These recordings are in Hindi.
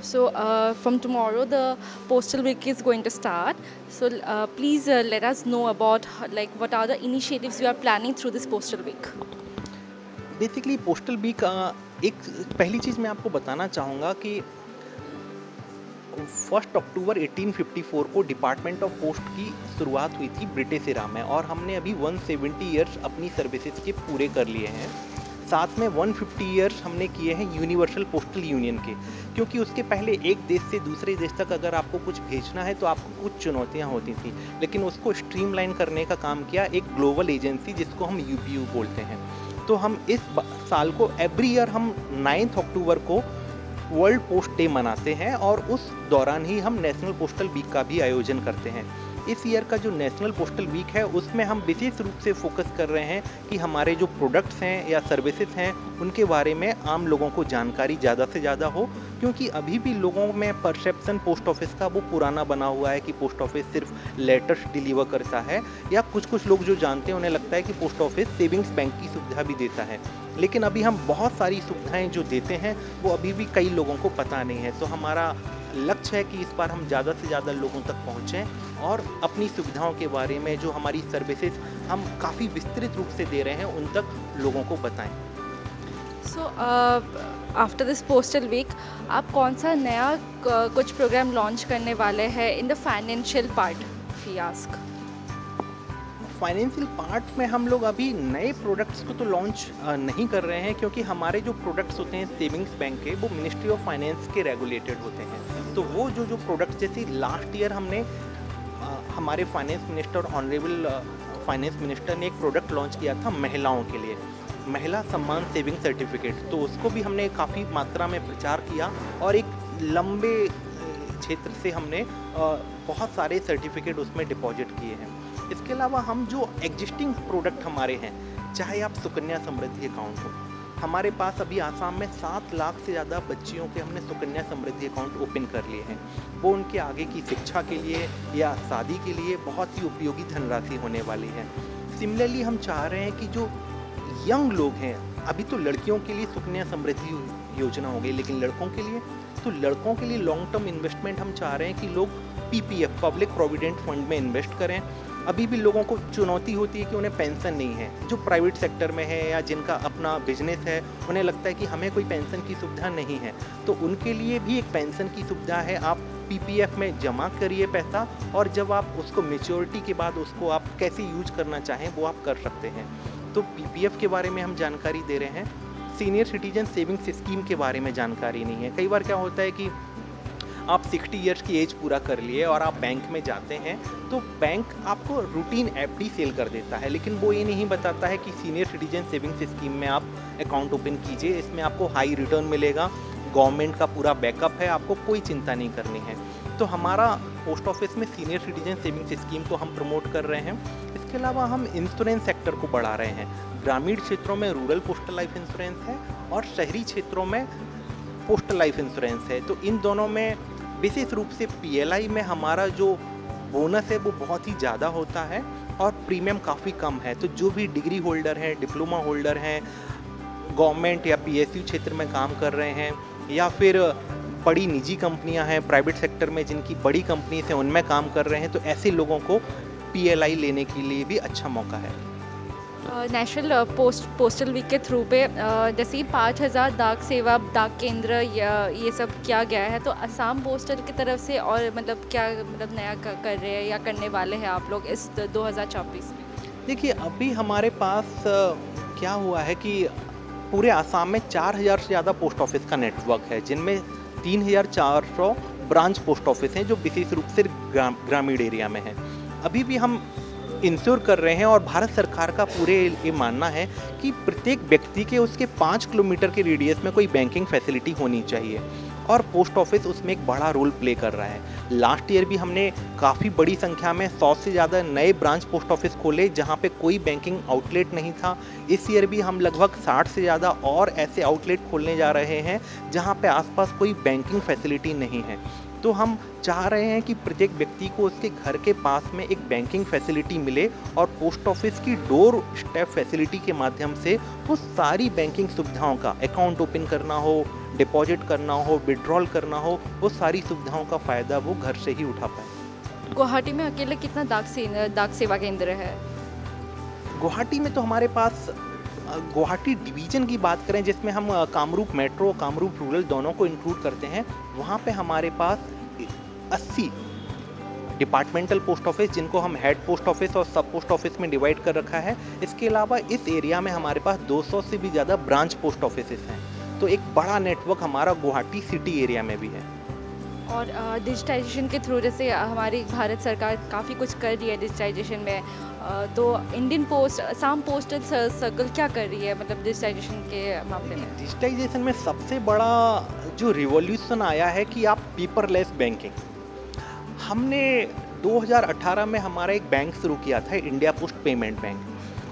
So from tomorrow, the postal week is going to start. So please let us know about like what are the initiatives you are planning through this postal week. Basically postal week एक पहली चीज़ मैं आपको बताना चाहूँगा कि 1 अक्टूबर 1854 को डिपार्टमेंट ऑफ पोस्ट की शुरुआत हुई थी ब्रिटिश इरा में, और हमने अभी 170 ईयर्स अपनी सर्विसेज के पूरे कर लिए हैं। साथ में 150 ईयर्स हमने किए हैं यूनिवर्सल पोस्टल यूनियन के, क्योंकि उसके पहले एक देश से दूसरे देश तक अगर आपको कुछ भेजना है तो आपको कुछ चुनौतियां होती थी, लेकिन उसको स्ट्रीमलाइन करने का काम किया एक ग्लोबल एजेंसी जिसको हम यूपीयू बोलते हैं। तो हम इस साल को एवरी ईयर हम 9 अक्टूबर को वर्ल्ड पोस्ट डे मनाते हैं, और उस दौरान ही हम नेशनल पोस्टल वीक का भी आयोजन करते हैं। इस ईयर का जो नेशनल पोस्टल वीक है उसमें हम विशेष रूप से फोकस कर रहे हैं कि हमारे जो प्रोडक्ट्स हैं या सर्विसेज हैं उनके बारे में आम लोगों को जानकारी ज़्यादा से ज़्यादा हो, क्योंकि अभी भी लोगों में परसेप्शन पोस्ट ऑफिस का वो पुराना बना हुआ है कि पोस्ट ऑफिस सिर्फ लेटर्स डिलीवर करता है, या कुछ लोग जो जानते हैं उन्हें लगता है कि पोस्ट ऑफिस सेविंग्स बैंक की सुविधा भी देता है, लेकिन अभी हम बहुत सारी सुविधाएं जो देते हैं वो अभी भी कई लोगों को पता नहीं है। तो हमारा लक्ष्य है कि इस बार हम ज़्यादा से ज़्यादा लोगों तक पहुँचें और अपनी सुविधाओं के बारे में, जो हमारी सर्विसेज हम काफ़ी विस्तृत रूप से दे रहे हैं, उन तक लोगों को बताएं। So after this postal week आप कौन सा नया कुछ प्रोग्राम लॉन्च करने वाले हैं in the financial part if you ask? Financial part में हम लोग अभी नए प्रोडक्ट्स को तो लॉन्च नहीं कर रहे हैं, क्योंकि हमारे जो प्रोडक्ट्स होते हैं सेविंग्स बैंक के वो मिनिस्ट्री ऑफ फाइनेंस के रेगुलेटेड होते हैं। तो वो जो प्रोडक्ट्स, जैसे लास्ट ईयर हमने हमारे finance minister honourable finance minister ने एक प्रोडक्ट लॉन्च किया था महिलाओं के लिए, महिला सम्मान सेविंग सर्टिफिकेट। तो उसको भी हमने काफ़ी मात्रा में प्रचार किया और एक लंबे क्षेत्र से हमने बहुत सारे सर्टिफिकेट उसमें डिपॉजिट किए हैं। इसके अलावा हम जो एग्जिस्टिंग प्रोडक्ट हमारे हैं, चाहे आप सुकन्या समृद्धि अकाउंट हो, हमारे पास अभी आसाम में 7 लाख से ज़्यादा बच्चियों के हमने सुकन्या समृद्धि अकाउंट ओपन कर लिए हैं। वो उनके आगे की शिक्षा के लिए या शादी के लिए बहुत ही उपयोगी धनराशि होने वाली है। सिमिलरली हम चाह रहे हैं कि जो यंग लोग हैं, अभी तो लड़कियों के लिए सुकन्या समृद्धि योजना हो गई, लेकिन लड़कों के लिए, तो लड़कों के लिए लॉन्ग टर्म इन्वेस्टमेंट हम चाह रहे हैं कि लोग पीपीएफ पब्लिक प्रोविडेंट फंड में इन्वेस्ट करें। अभी भी लोगों को चुनौती होती है कि उन्हें पेंशन नहीं है, जो प्राइवेट सेक्टर में है या जिनका अपना बिजनेस है, उन्हें लगता है कि हमें कोई पेंशन की सुविधा नहीं है। तो उनके लिए भी एक पेंशन की सुविधा है। आप पीपीएफ में जमा करिए पैसा, और जब आप उसको मैच्योरिटी के बाद उसको आप कैसे यूज करना चाहें वो आप कर सकते हैं। तो पीपीएफ के बारे में हम जानकारी दे रहे हैं। सीनियर सिटीजन सेविंग्स स्कीम के बारे में जानकारी नहीं है। कई बार क्या होता है कि आप 60 ईयर्स की एज पूरा कर लिए और आप बैंक में जाते हैं, तो बैंक आपको रूटीन एफडी सेल कर देता है, लेकिन वो ये नहीं बताता है कि सीनियर सिटीजन सेविंग्स स्कीम में आप अकाउंट ओपन कीजिए, इसमें आपको हाई रिटर्न मिलेगा, गवर्नमेंट का पूरा बैकअप है, आपको कोई चिंता नहीं करनी है। तो हमारा पोस्ट ऑफिस में सीनियर सिटीजन सेविंग्स स्कीम को हम प्रमोट कर रहे हैं। इसके अलावा हम इंश्योरेंस सेक्टर को बढ़ा रहे हैं। ग्रामीण क्षेत्रों में रूरल पोस्टल लाइफ इंश्योरेंस है और शहरी क्षेत्रों में पोस्टल लाइफ इंश्योरेंस है। तो इन दोनों में विशेष रूप से पीएलआई में हमारा जो बोनस है वो बहुत ही ज़्यादा होता है और प्रीमियम काफ़ी कम है। तो जो भी डिग्री होल्डर हैं, डिप्लोमा होल्डर हैं, गवर्नमेंट या पीएसयू क्षेत्र में काम कर रहे हैं, या फिर बड़ी निजी कंपनियां हैं प्राइवेट सेक्टर में जिनकी बड़ी कंपनीज हैं उनमें काम कर रहे हैं, तो ऐसे लोगों को पीएलआई लेने के लिए भी अच्छा मौका है। नेशनल पोस्टल वीक के थ्रू पे जैसे 5000 डाक सेवा डाक केंद्र ये सब किया गया है, तो असम पोस्टल की तरफ से और मतलब क्या मतलब नया कर रहे हैं या करने वाले हैं आप लोग इस 2024 में? देखिए, अभी हमारे पास क्या हुआ है कि पूरे आसाम में 4000 से ज़्यादा पोस्ट ऑफिस का नेटवर्क है, जिनमें 3400 ब्रांच पोस्ट ऑफिस हैं जो विशेष रूप से ग्रामीण एरिया में हैं। अभी भी हम इंश्योर कर रहे हैं और भारत सरकार का पूरे ये मानना है कि प्रत्येक व्यक्ति के उसके 5 किलोमीटर के रेडियस में कोई बैंकिंग फैसिलिटी होनी चाहिए, और पोस्ट ऑफिस उसमें एक बड़ा रोल प्ले कर रहा है। लास्ट ईयर भी हमने काफ़ी बड़ी संख्या में 100 से ज़्यादा नए ब्रांच पोस्ट ऑफिस खोले जहां पे कोई बैंकिंग आउटलेट नहीं था। इस ईयर भी हम लगभग 60 से ज़्यादा और ऐसे आउटलेट खोलने जा रहे हैं जहां पे आसपास कोई बैंकिंग फैसिलिटी नहीं है। तो हम चाह रहे हैं कि प्रत्येक व्यक्ति को उसके घर के पास में एक बैंकिंग फैसिलिटी मिले, और पोस्ट ऑफिस की डोर स्टेप फैसिलिटी के माध्यम से वो सारी बैंकिंग सुविधाओं का, अकाउंट ओपन करना हो, डिपॉजिट करना हो, विड्रॉल करना हो, वो सारी सुविधाओं का फ़ायदा वो घर से ही उठा पाएँ। गुवाहाटी में अकेले कितना डाक सेवा केंद्र है? गुवाहाटी में तो हमारे पास गुवाहाटी डिवीज़न की बात करें, जिसमें हम कामरूप मेट्रो, कामरूप रूरल दोनों को इंक्लूड करते हैं, वहाँ पे हमारे पास 80 डिपार्टमेंटल पोस्ट ऑफिस, जिनको हम हेड पोस्ट ऑफिस और सब पोस्ट ऑफिस में डिवाइड कर रखा है। इसके अलावा इस एरिया में हमारे पास 200 से भी ज़्यादा ब्रांच पोस्ट ऑफिसेस हैं, तो एक बड़ा नेटवर्क हमारा गुवाहाटी सिटी एरिया में भी है। और डिजिटाइजेशन के थ्रू, जैसे हमारी भारत सरकार काफ़ी कुछ कर रही है डिजिटाइजेशन में, तो Indian post, Assam postal circle क्या कर रही है मतलब डिजिटाइजेशन के मामले में? डिजिटाइजेशन में सबसे बड़ा जो रिवॉल्यूशन आया है कि आप पेपरलेस बैंकिंग, हमने 2018 में हमारा एक बैंक शुरू किया था, इंडिया पोस्ट पेमेंट बैंक,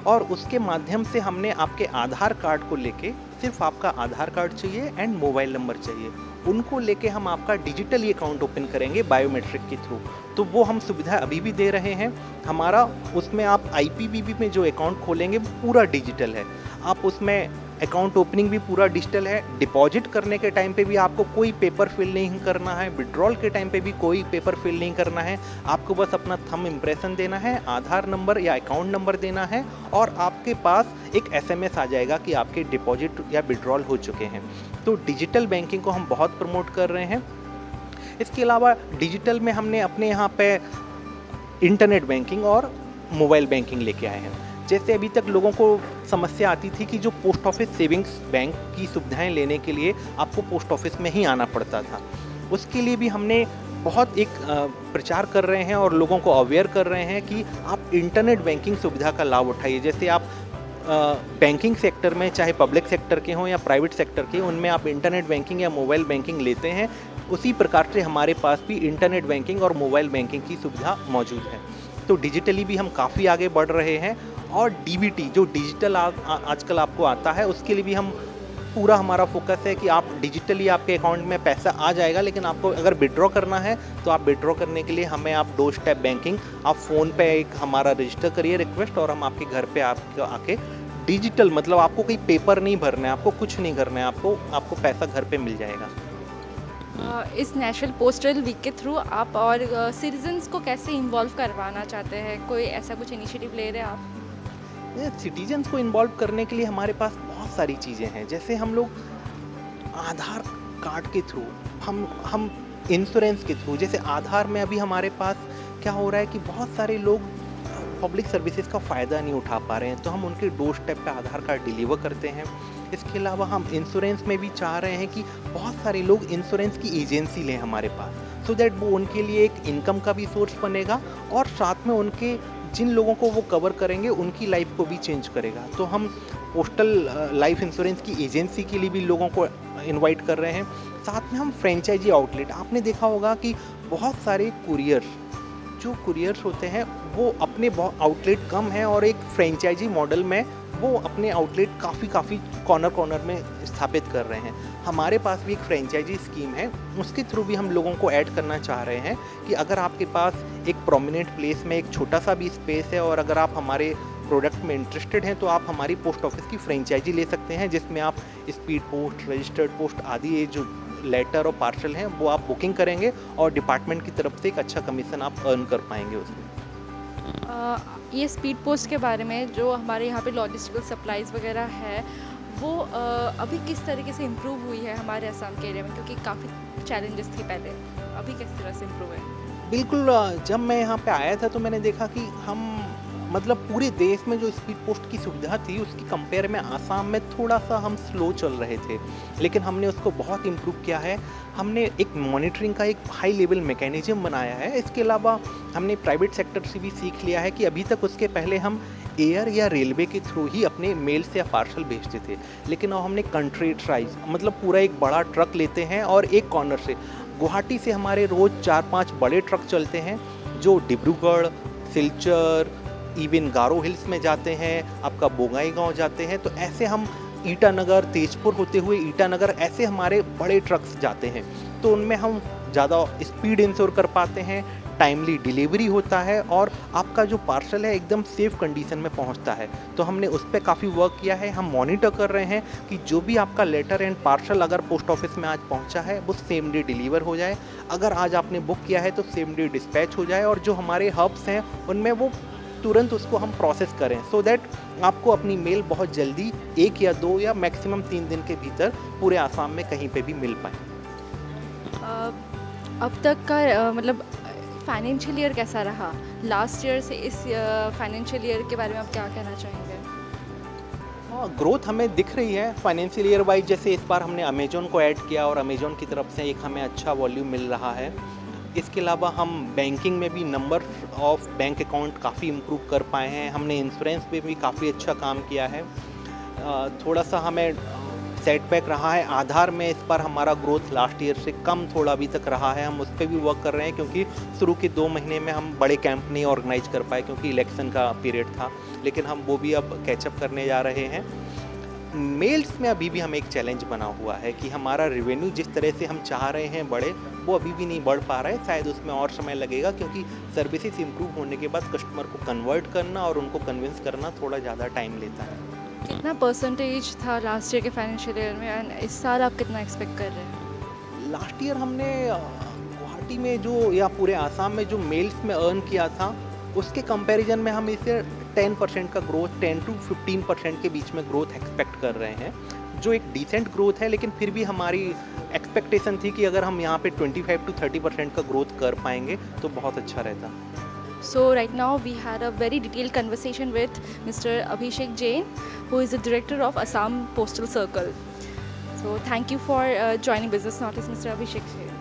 और उसके माध्यम से हमने आपके आधार कार्ड को लेके, सिर्फ आपका आधार कार्ड चाहिए एंड मोबाइल नंबर चाहिए, उनको लेके हम आपका डिजिटली अकाउंट ओपन करेंगे बायोमेट्रिक के थ्रू। तो वो हम सुविधा अभी भी दे रहे हैं। हमारा उसमें आप IPPB में जो अकाउंट खोलेंगे वो पूरा डिजिटल है, आप उसमें अकाउंट ओपनिंग भी पूरा डिजिटल है। डिपॉजिट करने के टाइम पे भी आपको कोई पेपर फिल नहीं करना है, विड्रॉल के टाइम पे भी कोई पेपर फिल नहीं करना है, आपको बस अपना थंब इम्प्रेशन देना है, आधार नंबर या अकाउंट नंबर देना है, और आपके पास एक SMS आ जाएगा कि आपके डिपॉजिट या विड्रॉल हो चुके हैं। तो डिजिटल बैंकिंग को हम बहुत प्रमोट कर रहे हैं। इसके अलावा डिजिटल में हमने अपने यहाँ पे इंटरनेट बैंकिंग और मोबाइल बैंकिंग लेके आए हैं। जैसे अभी तक लोगों को समस्या आती थी कि जो पोस्ट ऑफिस सेविंग्स बैंक की सुविधाएं लेने के लिए आपको पोस्ट ऑफिस में ही आना पड़ता था, उसके लिए भी हमने बहुत एक प्रचार कर रहे हैं और लोगों को अवेयर कर रहे हैं कि आप इंटरनेट बैंकिंग सुविधा का लाभ उठाइए। जैसे आप बैंकिंग सेक्टर में, चाहे पब्लिक सेक्टर के हों या प्राइवेट सेक्टर के, उनमें आप इंटरनेट बैंकिंग या मोबाइल बैंकिंग लेते हैं, उसी प्रकार से हमारे पास भी इंटरनेट बैंकिंग और मोबाइल बैंकिंग की सुविधा मौजूद है। तो डिजिटली भी हम काफ़ी आगे बढ़ रहे हैं, और DBT जो डिजिटल आजकल आपको आता है, उसके लिए भी हम पूरा हमारा फोकस है कि आप डिजिटली आपके अकाउंट में पैसा आ जाएगा, लेकिन आपको अगर विड्रॉ करना है तो आप विड्रॉ करने के लिए हमें आप डोर स्टेप बैंकिंग, आप फ़ोन पे एक हमारा रजिस्टर करिए रिक्वेस्ट, और हम आपके घर पे आपको आके डिजिटल, मतलब आपको कोई पेपर नहीं भरना है, आपको कुछ नहीं करना है, आपको पैसा घर पे मिल जाएगा। इस नेशनल पोस्टल वीक के थ्रू आप और सिटीजन्स को कैसे इन्वॉल्व करवाना चाहते हैं? कोई ऐसा कुछ इनिशिएटिव ले रहे हैं आप? सिटीजन्स को इन्वॉल्व करने के लिए हमारे पास बहुत सारी चीज़ें हैं। जैसे हम लोग आधार कार्ड के थ्रू, हम इंश्योरेंस के थ्रू, जैसे आधार में अभी हमारे पास क्या हो रहा है कि बहुत सारे लोग पब्लिक सर्विसेज का फ़ायदा नहीं उठा पा रहे हैं, तो हम उनके डोर स्टेप पे आधार कार्ड डिलीवर करते हैं। इसके अलावा हम इंश्योरेंस में भी चाह रहे हैं कि बहुत सारे लोग इंश्योरेंस की एजेंसी लें हमारे पास, सो दैट वो उनके लिए एक इनकम का भी सोर्स बनेगा, और साथ में उनके जिन लोगों को वो कवर करेंगे उनकी लाइफ को भी चेंज करेगा। तो हम पोस्टल लाइफ इंश्योरेंस की एजेंसी के लिए भी लोगों को इनवाइट कर रहे हैं। साथ में हम फ्रेंचाइजी आउटलेट, आपने देखा होगा कि बहुत सारे कुरियर्स होते हैं वो अपने आउटलेट कम हैं, और एक फ्रेंचाइजी मॉडल में वो अपने आउटलेट काफ़ी कॉर्नर में स्थापित कर रहे हैं। हमारे पास भी एक फ्रेंचाइजी स्कीम है, उसके थ्रू भी हम लोगों को ऐड करना चाह रहे हैं कि अगर आपके पास एक प्रोमिनेंट प्लेस में एक छोटा सा भी स्पेस है, और अगर आप हमारे प्रोडक्ट में इंटरेस्टेड हैं, तो आप हमारी पोस्ट ऑफिस की फ्रेंचाइजी ले सकते हैं, जिसमें आप स्पीड पोस्ट, रजिस्टर्ड पोस्ट आदि, ये जो लेटर और पार्सल हैं वो आप बुकिंग करेंगे, और डिपार्टमेंट की तरफ से एक अच्छा कमीशन आप अर्न कर पाएंगे उसमें। ये स्पीड पोस्ट के बारे में, जो हमारे यहाँ पे लॉजिस्टिकल सप्लाईज़ वगैरह है, वो अभी किस तरीके से इम्प्रूव हुई है हमारे असम के एरिया में? क्योंकि काफ़ी चैलेंजेस थी पहले, अभी किस तरह से इम्प्रूव है? बिल्कुल, जब मैं यहाँ पे आया था तो मैंने देखा कि हम, मतलब पूरे देश में जो स्पीड पोस्ट की सुविधा थी उसकी कंपेयर में आसाम में थोड़ा सा हम स्लो चल रहे थे, लेकिन हमने उसको बहुत इम्प्रूव किया है। हमने एक मॉनिटरिंग का एक हाई लेवल मैकेनिज्म बनाया है। इसके अलावा हमने प्राइवेट सेक्टर से भी सीख लिया है कि अभी तक उसके पहले हम एयर या रेलवे के थ्रू ही अपने मेल से या पार्सल भेजते थे, लेकिन अब हमने कंट्रीटाइज, मतलब पूरा एक बड़ा ट्रक लेते हैं, और एक कॉर्नर से गुवाहाटी से हमारे रोज़ 4-5 बड़े ट्रक चलते हैं जो डिब्रूगढ़, सिलचर, इवन गारो हिल्स में जाते हैं, आपका बोंगाईगांव जाते हैं। तो ऐसे हम ईटानगर, तेजपुर होते हुए ईटानगर ऐसे हमारे बड़े ट्रक्स जाते हैं, तो उनमें हम ज़्यादा स्पीड इंश्योर कर पाते हैं, टाइमली डिलीवरी होता है और आपका जो पार्सल है एकदम सेफ कंडीशन में पहुंचता है। तो हमने उस पर काफ़ी वर्क किया है। हम मॉनिटर कर रहे हैं कि जो भी आपका लेटर एंड पार्सल अगर पोस्ट ऑफिस में आज पहुंचा है वो सेम डे डिलीवर हो जाए, अगर आज आपने बुक किया है तो सेम डे डिस्पैच हो जाए, और जो हमारे हब्स हैं उनमें वो तुरंत उसको हम प्रोसेस करें, सो दैट आपको अपनी मेल बहुत जल्दी 1 या 2 या मैक्सिमम 3 दिन के भीतर पूरे आसाम में कहीं पे भी मिल पाए। अब तक का मतलब फाइनेंशियल ईयर कैसा रहा? लास्ट ईयर से इस फाइनेंशियल ईयर के बारे में आप क्या कहना चाहेंगे? हाँ, ग्रोथ हमें दिख रही है फाइनेंशियल ईयर वाइज। जैसे इस बार हमने अमेजोन को ऐड किया और अमेजोन की तरफ से एक हमें अच्छा वॉल्यूम मिल रहा है। इसके अलावा हम बैंकिंग में भी नंबर ऑफ बैंक अकाउंट काफ़ी इम्प्रूव कर पाए हैं। हमने इंश्योरेंस में भी काफ़ी अच्छा काम किया है। थोड़ा सा हमें सेटबैक रहा है आधार में, इस बार हमारा ग्रोथ लास्ट ईयर से कम थोड़ा अभी तक रहा है। हम उस पर भी वर्क कर रहे हैं क्योंकि शुरू के 2 महीने में हम बड़े कैंप नहीं ऑर्गेनाइज कर पाए क्योंकि इलेक्शन का पीरियड था, लेकिन हम वो भी अब कैचअप करने जा रहे हैं। मेल्स में अभी भी हमें एक चैलेंज बना हुआ है कि हमारा रेवेन्यू जिस तरह से हम चाह रहे हैं बढ़े, वो अभी भी नहीं बढ़ पा रहा है। शायद उसमें और समय लगेगा क्योंकि सर्विसेज इंप्रूव होने के बाद कस्टमर को कन्वर्ट करना और उनको कन्विंस करना थोड़ा ज़्यादा टाइम लेता है। कितना परसेंटेज था लास्ट ईयर के फाइनेंशियल ईयर में, एंड इस साल आप कितना एक्सपेक्ट कर रहे हैं? लास्ट ईयर हमने गुवाहाटी में जो या पूरे आसाम में जो मेल्स में अर्न किया था उसके कंपैरिजन में हम इसे 10% का ग्रोथ, 10 to 15% के बीच में ग्रोथ एक्सपेक्ट कर रहे हैं, जो एक डिसेंट ग्रोथ है। लेकिन फिर भी हमारी एक्सपेक्टेशन थी कि अगर हम यहाँ पे 25 to 30% का ग्रोथ कर पाएंगे तो बहुत अच्छा रहता। So right now we had a very detailed conversation with Mr. Abhishek Jain, who is the director of Assam Postal Circle. So thank you for joining Business Notice, Mr. Abhishek Jain.